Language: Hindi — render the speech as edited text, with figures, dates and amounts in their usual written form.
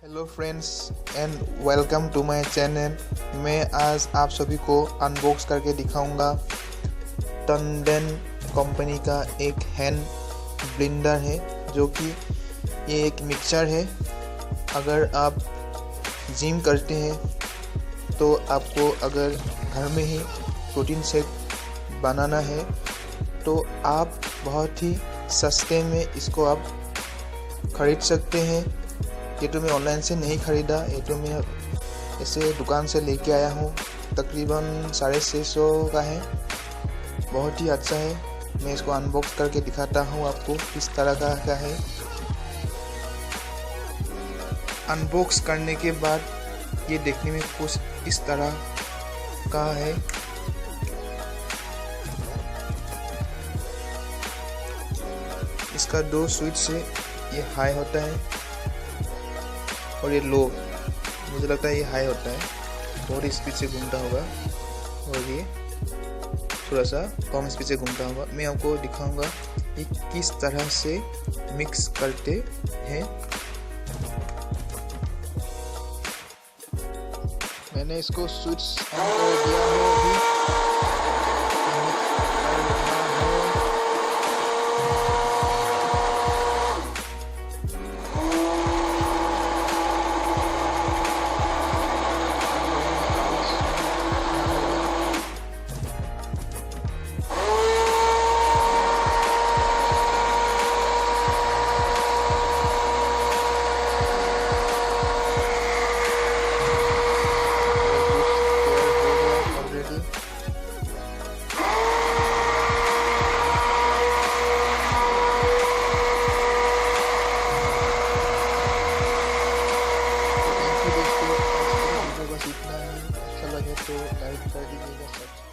Hello friends and welcome to my channel. मैं आज आप सभी को अनबॉक्स करके दिखाऊंगा टंडेन कंपनी का एक हैंड ब्लेंडर है, जो कि ये एक मिक्सचर है। अगर आप जिम करते हैं तो आपको अगर घर में ही प्रोटीन शेक बनाना है तो आप बहुत ही सस्ते में इसको आप खरीद सकते हैं। ये तो मैं ऑनलाइन से नहीं ख़रीदा, ये तो मैं इसे दुकान से लेके आया हूँ। तकरीबन 650 का है, बहुत ही अच्छा है। मैं इसको अनबॉक्स करके दिखाता हूँ आपको किस तरह का क्या है। अनबॉक्स करने के बाद ये देखने में कुछ इस तरह का है। इसका 2 स्विच से ये हाई होता है और ये लो, मुझे लगता है ये हाई होता है, बहुत स्पीड से घूमता होगा और ये थोड़ा सा कम स्पीड से घूमता होगा। मैं आपको दिखाऊंगा ये किस तरह से मिक्स करते हैं। मैंने इसको स्विच ऑन कर दिया है अभी। बस इतना ही। अच्छा लगे तो लाइक कर दीजिएगा।